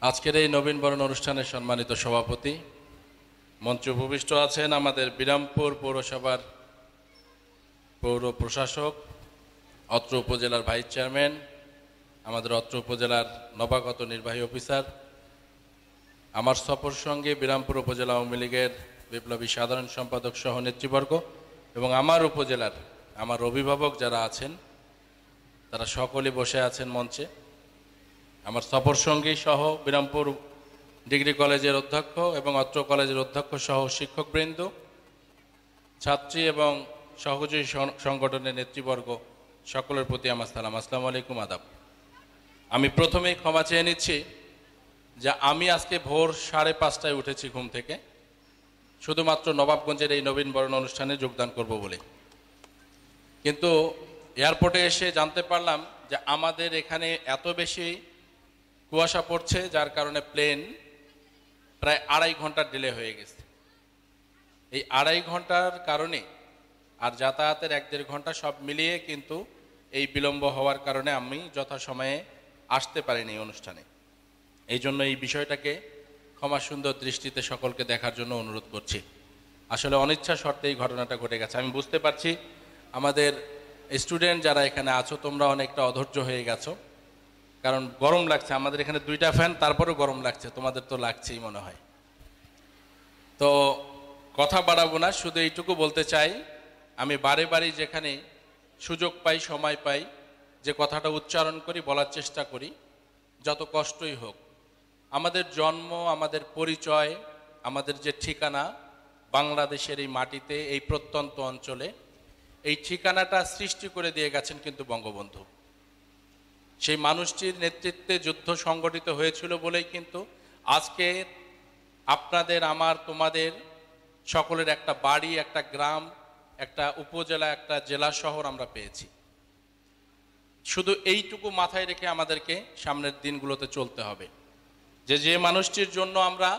আজকের এই নবীনবরণ অনুষ্ঠানের সম্মানিত সভাপতি, মঞ্চে উপবিষ্ট আছেন আমাদের বিরামপুর পৌরসভার পৌর প্রশাসক, অত্র উপজেলার ভাইস চেয়ারম্যান, আমাদের অত্র উপজেলার নবাগত নির্বাহী অফিসার, আমার সফর সঙ্গে বিরামপুর উপজেলা আওয়ামী লীগের বিপ্লবী সাধারণ সম্পাদক সহ নেতৃবর্গ এবং আমার উপজেলার আমার অভিভাবক যারা আছেন তারা সকলে বসে আছেন মঞ্চে। আমার সফর সঙ্গী সহ বিরামপুর ডিগ্রি কলেজের অধ্যক্ষ এবং অত্র কলেজের অধ্যক্ষ সহ শিক্ষকবৃন্দ, ছাত্রী এবং সহযোগী সংগঠনের নেতৃবর্গ, সকলের প্রতি আমার সালাম। আসসালামু আলাইকুম, আদাব। আমি প্রথমেই ক্ষমা চেয়ে নিচ্ছি যে আমি আজকে ভোর 5:30টায় উঠেছি ঘুম থেকে, শুধুমাত্র নবাবগঞ্জের এই নবীনবরণ অনুষ্ঠানে যোগদান করব বলে। কিন্তু এয়ারপোর্টে এসে জানতে পারলাম যে আমাদের এখানে এত বেশি কুয়াশা পড়ছে যার কারণে প্লেন প্রায় 2.5 ঘন্টার ডিলে হয়ে গেছে। এই 2.5 ঘন্টার কারণে আর যাতায়াতের 1-1.5 ঘন্টা সব মিলিয়ে কিন্তু এই বিলম্ব হওয়ার কারণে আমি যথাসময়ে আসতে পারিনি অনুষ্ঠানে। এই জন্য এই বিষয়টাকে ক্ষমা সুন্দর দৃষ্টিতে সকলকে দেখার জন্য অনুরোধ করছি। আসলে অনিচ্ছা সত্ত্বে এই ঘটনাটা ঘটে গেছে। আমি বুঝতে পারছি আমাদের স্টুডেন্ট যারা এখানে আছো তোমরা অনেকটা অধৈর্য হয়ে গেছো, কারণ গরম লাগছে। আমাদের এখানে 2টা ফ্যান, তারপরেও গরম লাগছে, তোমাদের তো লাগছেই মনে হয়। তো কথা বাড়াবো না, শুধু এইটুকু বলতে চাই, আমি বারে বারে যেখানে সুযোগ পাই, সময় পাই, যে কথাটা উচ্চারণ করি, বলার চেষ্টা করি, যত কষ্টই হোক, আমাদের জন্ম, আমাদের পরিচয়, আমাদের যে ঠিকানা বাংলাদেশের এই মাটিতে, এই প্রত্যন্ত অঞ্চলে, এই ঠিকানাটা সৃষ্টি করে দিয়ে গেছেন কিন্তু বঙ্গবন্ধু। সেই মানুষটির নেতৃত্বে যুদ্ধ সংগঠিত হয়েছিল বলেই কিন্তু আজকে আপনাদের, আমার, তোমাদের সকলের একটা বাড়ি, একটা গ্রাম, একটা উপজেলা, একটা জেলা শহর আমরা পেয়েছি। শুধু এইটুকু মাথায় রেখে আমাদেরকে সামনের দিনগুলোতে চলতে হবে যে যে মানুষটির জন্য আমরা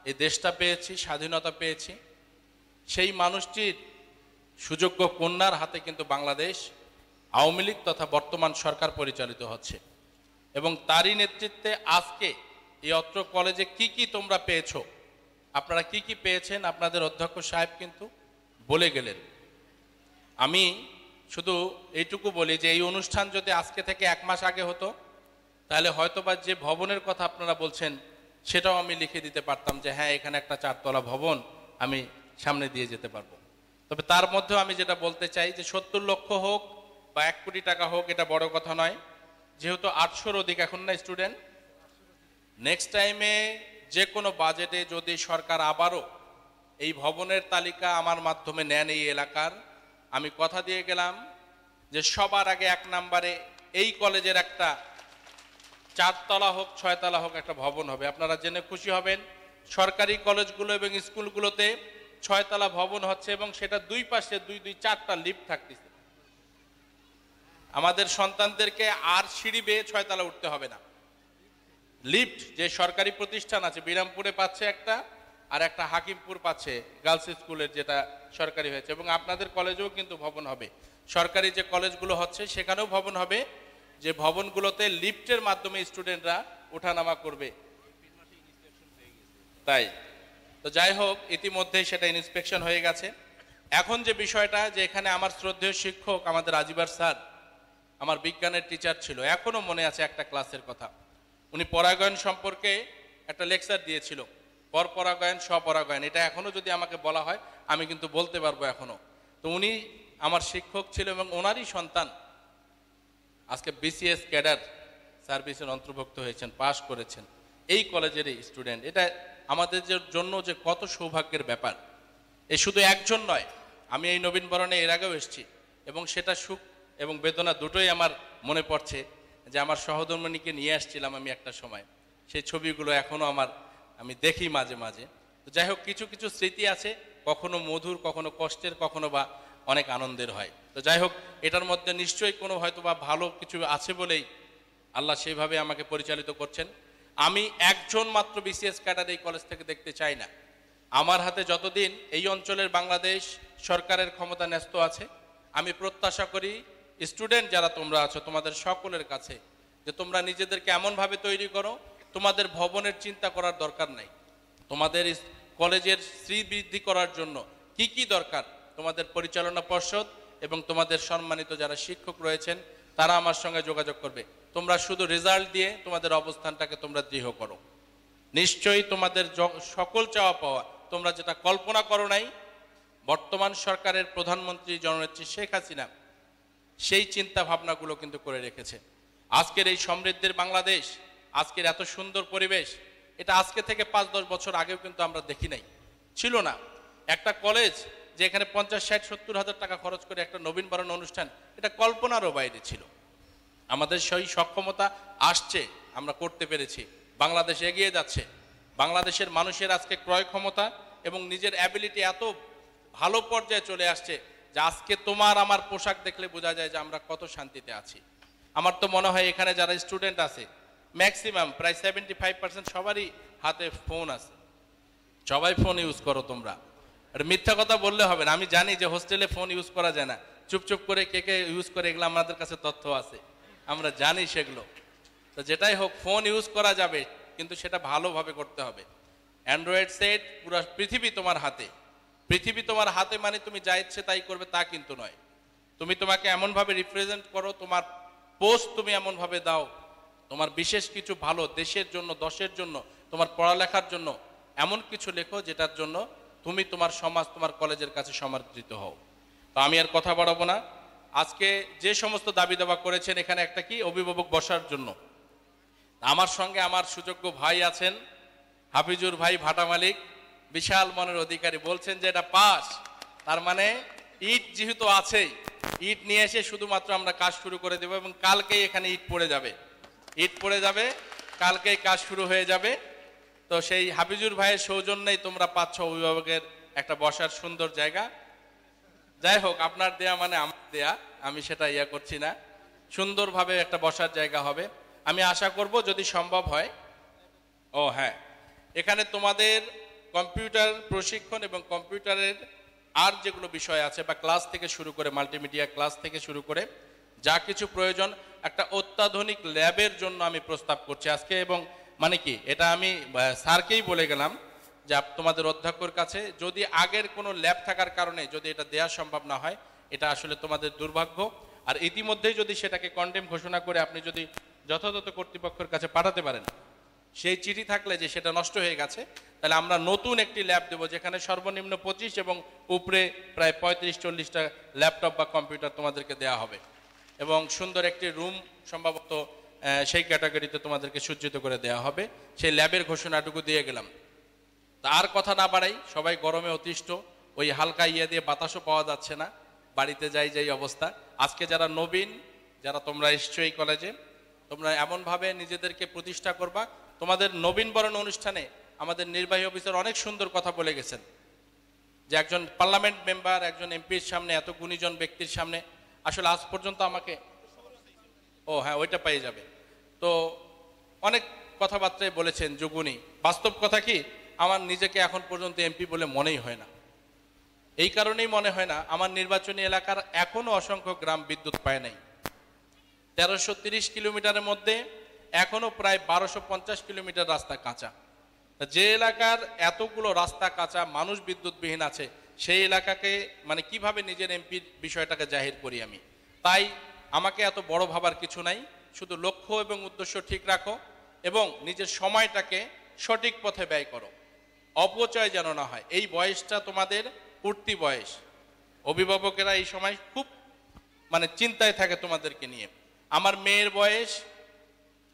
এই দেশটা পেয়েছি, স্বাধীনতা পেয়েছি, সেই মানুষটির সুযোগ্য কন্যার হাতে কিন্তু বাংলাদেশ আওয়ামী লীগ তথা বর্তমান সরকার পরিচালিত হচ্ছে। এবং তারই নেতৃত্বে আজকে এই অত্র কলেজে কি কি তোমরা পেয়েছো, আপনারা কি কি পেয়েছেন আপনাদের অধ্যক্ষ সাহেব কিন্তু বলে গেলেন। আমি শুধু এইটুকু বলি যে এই অনুষ্ঠান যদি আজকে থেকে 1 মাস আগে হতো তাহলে হয়তোবা যে ভবনের কথা আপনারা বলছেন সেটাও আমি লিখে দিতে পারতাম যে হ্যাঁ, এখানে একটা 4 তলা ভবন আমি সামনে দিয়ে যেতে পারবো। তবে তার মধ্যেও আমি যেটা বলতে চাই যে 70 লক্ষ হোক বা 1 কোটি টাকা হোক, এটা বড় কথা নয়। যেহেতু 800-র অধিক এখন না স্টুডেন্ট, নেক্সট টাইমে যে কোনো বাজেটে যদি সরকার আবারও এই ভবনের তালিকা আমার মাধ্যমে নেন এই এলাকার, আমি কথা দিয়ে গেলাম যে সবার আগে 1 নম্বরে এই কলেজের একটা 4 তলা হোক 6 তলা হোক একটা ভবন হবে। আপনারা জেনে খুশি হবেন সরকারি কলেজগুলো এবং স্কুলগুলোতে 6 তলা ভবন হচ্ছে এবং সেটা 2 পাশে 2-4টা লিফট থাকতেছে। আমাদের সন্তানদেরকে আর সিঁড়ি বেয়ে 6 তলা উঠতে হবে না। লিফট যে সরকারি প্রতিষ্ঠান আছে, বিরামপুরে পাচ্ছে একটা, আর একটা হাকিমপুর পাচ্ছে গার্লস স্কুলের, যেটা সরকারি হয়েছে। এবং আপনাদের কলেজেও কিন্তু ভবন হবে, সরকারি যে কলেজগুলো হচ্ছে সেখানেও ভবন হবে, যে ভবনগুলোতে লিফটের মাধ্যমে স্টুডেন্টরা ওঠানামা করবে। তাই তো যাই হোক, ইতিমধ্যেই সেটা ইন্সপেকশন হয়ে গেছে। এখন যে বিষয়টা, যে এখানে আমার শ্রদ্ধেয় শিক্ষক আমাদের আজিবার স্যার, আমার বিজ্ঞানের টিচার ছিল, এখনো মনে আছে একটা ক্লাসের কথা। উনি পরাগায়ন সম্পর্কে একটা লেকচার দিয়েছিল, পরপরাগায়ন, স্বপরাগায়ন। এটা এখনো যদি আমাকে বলা হয় আমি কিন্তু বলতে পারবো এখনো। তো উনি আমার শিক্ষক ছিল এবং ওনারই সন্তান আজকে বিসিএস ক্যাডার সার্ভিসের অন্তর্ভুক্ত হয়েছেন, পাশ করেছেন, এই কলেজেরই স্টুডেন্ট। এটা আমাদের জন্য যে কত সৌভাগ্যের ব্যাপার। এ শুধু একজন নয়, আমি এই নবীনবরণে এর আগেও এসেছি এবং সেটা সুখ এবং বেদনা দুটোই আমার মনে পড়ছে যে আমার সহধর্মিণীকে নিয়ে আসছিলাম আমি একটা সময়, সেই ছবিগুলো এখনো আমি দেখি মাঝে মাঝে। তো যাই হোক, কিছু কিছু স্মৃতি আছে, কখনো মধুর, কখনো কষ্টের, কখনো বা অনেক আনন্দের হয়। তো যাই হোক, এটার মধ্যে নিশ্চয়ই কোনো হয়তো বা ভালো কিছু আছে বলেই আল্লাহ সেইভাবে আমাকে পরিচালিত করছেন। আমি একজন মাত্র বিসিএস ক্যাডার এই কলেজ থেকে দেখতে চাই না। আমার হাতে যতদিন এই অঞ্চলের বাংলাদেশ সরকারের ক্ষমতা ন্যস্ত আছে, আমি প্রত্যাশা করি স্টুডেন্ট যারা তোমরা আছো তোমাদের সকলের কাছে যে তোমরা নিজেদেরকে এমনভাবে তৈরি করো তোমাদের ভবনের চিন্তা করার দরকার নাই। তোমাদের কলেজের শ্রীবৃদ্ধি করার জন্য কি কি দরকার, তোমাদের পরিচালনা পর্ষদ এবং তোমাদের সম্মানিত যারা শিক্ষক রয়েছেন তারা আমার সঙ্গে যোগাযোগ করবে। তোমরা শুধু রেজাল্ট দিয়ে তোমাদের অবস্থানটাকে তোমরা দৃঢ় করো। নিশ্চয়ই তোমাদের সকল চাওয়া পাওয়া তোমরা যেটা কল্পনা করো নাই, বর্তমান সরকারের প্রধানমন্ত্রী জননেত্রী শেখ হাসিনা সেই চিন্তা ভাবনাগুলো কিন্তু করে রেখেছে। আজকের এই সমৃদ্ধির বাংলাদেশ, আজকের এত সুন্দর পরিবেশ, এটা আজকে থেকে 5-10 বছর আগেও কিন্তু আমরা দেখি নাই, ছিল না। একটা কলেজ যে এখানে 50-60-70 হাজার টাকা খরচ করে একটা নবীনবরণ অনুষ্ঠান, এটা কল্পনারও বাইরে ছিল। আমাদের সেই সক্ষমতা আসছে, আমরা করতে পেরেছি, বাংলাদেশ এগিয়ে যাচ্ছে। বাংলাদেশের মানুষের আজকে ক্রয় ক্ষমতা এবং নিজের অ্যাবিলিটি এত ভালো পর্যায়ে চলে আসছে যে আজকে তোমার আমার পোশাক দেখলে বোঝা যায় যে আমরা কত শান্তিতে আছি। আমার তো মনে হয় এখানে যারা স্টুডেন্ট আছে ম্যাক্সিমাম প্রায় 75% সবারই হাতে ফোন আছে, সবাই ফোন ইউজ করো তোমরা। আর মিথ্যা কথা বললে হবে না, আমি জানি যে হোস্টেলে ফোন ইউজ করা যায় না, চুপচুপ করে কে কে ইউজ করে এগুলো আমাদের কাছে তথ্য আছে, আমরা জানি সেগুলো। তো যেটাই হোক ফোন ইউজ করা যাবে, কিন্তু সেটা ভালোভাবে করতে হবে। অ্যান্ড্রয়েড সেট পুরো পৃথিবী তোমার হাতে, পৃথিবী তোমার হাতে মানে তুমি যা ইচ্ছে তাই করবে তা কিন্তু নয়। তুমি তোমাকে এমনভাবে রিপ্রেজেন্ট করো, তোমার পোস্ট তুমি এমনভাবে দাও, তোমার বিশেষ কিছু ভালো দেশের জন্য, দশের জন্য, তোমার পড়ালেখার জন্য এমন কিছু লেখো যেটার জন্য তুমি তোমার সমাজ, তোমার কলেজের কাছে সমাদৃত হও। তো আমি আর কথা বাড়াবো না। আজকে যে সমস্ত দাবি দাবা করেছেন, এখানে একটা কি অভিভাবক বসার জন্য, আমার সঙ্গে আমার সুযোগ্য ভাই আছেন হাফিজুর ভাই ভাটা মালিক, বিশাল মনের অধিকারী, বলছেন যে এটা পাস, তার মানে ইট যেহেতু আছেই, ইট নিয়ে এসে শুধুমাত্র আমরা কাজ শুরু করে দেব এবং কালকেই এখানে ইট পড়ে যাবে, ইট পড়ে যাবে, কালকেই কাজ শুরু হয়ে যাবে। তো সেই হাফিজুর ভাইয়ের সৌজন্যেই তোমরা পাচ্ছ অভিভাবকের একটা বসার সুন্দর জায়গা। যাই হোক, আপনার দেয়া মানে আমার দেয়া, আমি সেটা ইয়া করছি না, সুন্দরভাবে একটা বসার জায়গা হবে। আমি আশা করব যদি সম্ভব হয়। ও হ্যাঁ, এখানে তোমাদের কম্পিউটার প্রশিক্ষণ এবং কম্পিউটারের আর যেগুলো বিষয় আছে বা ক্লাস থেকে শুরু করে মাল্টিমিডিয়া ক্লাস থেকে শুরু করে যা কিছু প্রয়োজন, একটা অত্যাধুনিক ল্যাবের জন্য আমি প্রস্তাব করছি আজকে। এবং মানে কি, এটা আমি স্যারকেই বলে গেলাম যে তোমাদের অধ্যক্ষর কাছে, যদি আগের কোনো ল্যাব থাকার কারণে যদি এটা দেওয়া সম্ভব না হয়, এটা আসলে তোমাদের দুর্ভাগ্য। আর ইতিমধ্যেই যদি সেটাকে কন্ডেম ঘোষণা করে আপনি যদি যথাযথ কর্তৃপক্ষের কাছে পাঠাতে পারেন, সেই চিঠি থাকলে যে সেটা নষ্ট হয়ে গেছে, তাহলে আমরা নতুন একটি ল্যাব দেবো যেখানে সর্বনিম্ন 25 এবং উপরে প্রায় 35-40টা ল্যাপটপ বা কম্পিউটার তোমাদেরকে দেওয়া হবে এবং সুন্দর একটি রুম সম্ভবত সেই ক্যাটাগরিতে তোমাদেরকে সজ্জিত করে দেওয়া হবে। সেই ল্যাবের ঘোষণাটুকু দিয়ে গেলাম। তার কথা না বাড়াই, সবাই গরমে অতিষ্ঠ, ওই হালকা ইয়ে দিয়ে বাতাসও পাওয়া যাচ্ছে না, বাড়িতে যাই অবস্থা। আজকে যারা নবীন, যারা তোমরা এসছো এই কলেজে, তোমরা এমনভাবে নিজেদেরকে প্রতিষ্ঠা করবা। তোমাদের নবীনবরণ অনুষ্ঠানে আমাদের নির্বাহী অফিসার অনেক সুন্দর কথা বলে গেছেন যে একজন পার্লামেন্ট মেম্বার, একজন এমপির সামনে, এত গুণীজন ব্যক্তির সামনে আসলে আজ পর্যন্ত আমাকে, ও হ্যাঁ ওইটা পেয়ে যাবে, তো অনেক কথাবার্তায় বলেছেন যুগুনি। বাস্তব কথা কি, আমার নিজেকে এখন পর্যন্ত এমপি বলে মনেই হয় না। এই কারণেই মনে হয় না, আমার নির্বাচনী এলাকার এখনো অসংখ্য গ্রাম বিদ্যুৎ পায় নাই। 1330 কিলোমিটারের মধ্যে এখনো প্রায় 1250 কিলোমিটার রাস্তা কাঁচা। যে এলাকার এতগুলো রাস্তা কাঁচা, মানুষ বিদ্যুৎবিহীন আছে, সেই এলাকাকে মানে কিভাবে নিজের এমপির বিষয়টাকে জাহির করি আমি। তাই আমাকে এত বড় ভাবার কিছু নাই, শুধু লক্ষ্য এবং উদ্দেশ্য ঠিক রাখো এবং নিজের সময়টাকে সঠিক পথে ব্যয় করো, অপচয় যেন না হয়। এই বয়সটা তোমাদের উঠতি বয়স, অভিভাবকেরা এই সময় খুব মানে চিন্তায় থাকে তোমাদেরকে নিয়ে। আমার মেয়ের বয়স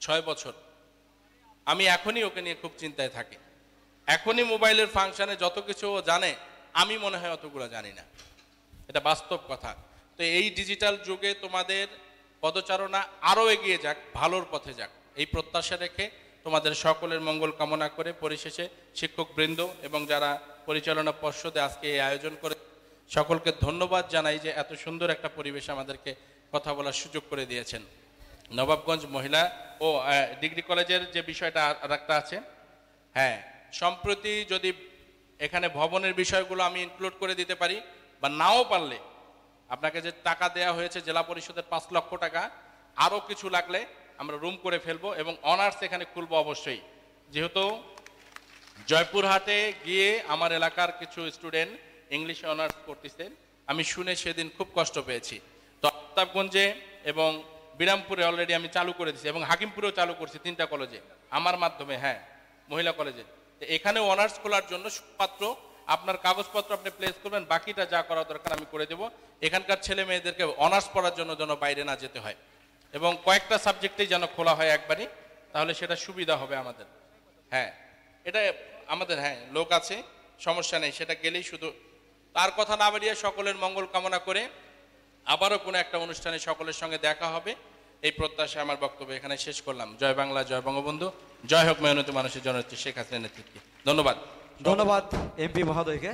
6 বছর, আমি এখনই ওকে নিয়ে খুব চিন্তায় থাকি। এখনই মোবাইলের ফাংশনে যত কিছু ও জানে, আমি মনে হয় অতগুলো জানি না, এটা বাস্তব কথা। তো এই ডিজিটাল যুগে তোমাদের পদচারণা আরও এগিয়ে যাক, ভালোর পথে যাক, এই প্রত্যাশা রেখে তোমাদের সকলের মঙ্গল কামনা করে পরিশেষে শিক্ষকবৃন্দ এবং যারা পরিচালনা পর্ষদে আজকে এই আয়োজন করে সকলকে ধন্যবাদ জানাই যে এত সুন্দর একটা পরিবেশ আমাদেরকে কথা বলার সুযোগ করে দিয়েছেন। নবাবগঞ্জ মহিলা ও ডিগ্রি কলেজের যে বিষয়টা আর একটা আছে, হ্যাঁ, সম্প্রতি যদি এখানে ভবনের বিষয়গুলো আমি ইনক্লুড করে দিতে পারি, বা নাও পারলে আপনাকে যে টাকা দেওয়া হয়েছে জেলা পরিষদের 5 লক্ষ টাকা, আরও কিছু লাগলে আমরা রুম করে ফেলবো এবং অনার্স এখানে খুলবো অবশ্যই। যেহেতু জয়পুরহাটে গিয়ে আমার এলাকার কিছু স্টুডেন্ট ইংলিশে অনার্স করতেছেন, আমি শুনে সেদিন খুব কষ্ট পেয়েছি। তো আফতাবগঞ্জে এবং বিরামপুরে অলরেডি আমি চালু করে দিয়েছি এবং হাকিমপুরেও চালু করছি 3টা কলেজে আমার মাধ্যমে, হ্যাঁ মহিলা কলেজে। তো এখানে অনার্স খোলার জন্য শুধুমাত্র আপনার কাগজপত্র আপনি প্লেস করবেন, বাকিটা যা করা দরকার আমি করে দেবো। এখানকার ছেলে মেয়েদেরকে অনার্স পড়ার জন্য যেন বাইরে না যেতে হয় এবং কয়েকটা সাবজেক্টেই যেন খোলা হয় একবারই, তাহলে সেটা সুবিধা হবে আমাদের। হ্যাঁ এটা আমাদের, হ্যাঁ লোক আছে, সমস্যা নেই, সেটা গেলেই শুধু। তার কথা না বাড়িয়ে সকলের মঙ্গল কামনা করে আবারও কোনো একটা অনুষ্ঠানে সকলের সঙ্গে দেখা হবে, এই প্রত্যাশা আমার বক্তব্য এখানে শেষ করলাম। জয় বাংলা, জয় বঙ্গবন্ধু, জয় হোক মেহনতি মানুষের জননেত্রী শেখ হাসিনার নেতৃত্বে। ধন্যবাদ। ধন্যবাদ এমপি মহোদয়কে।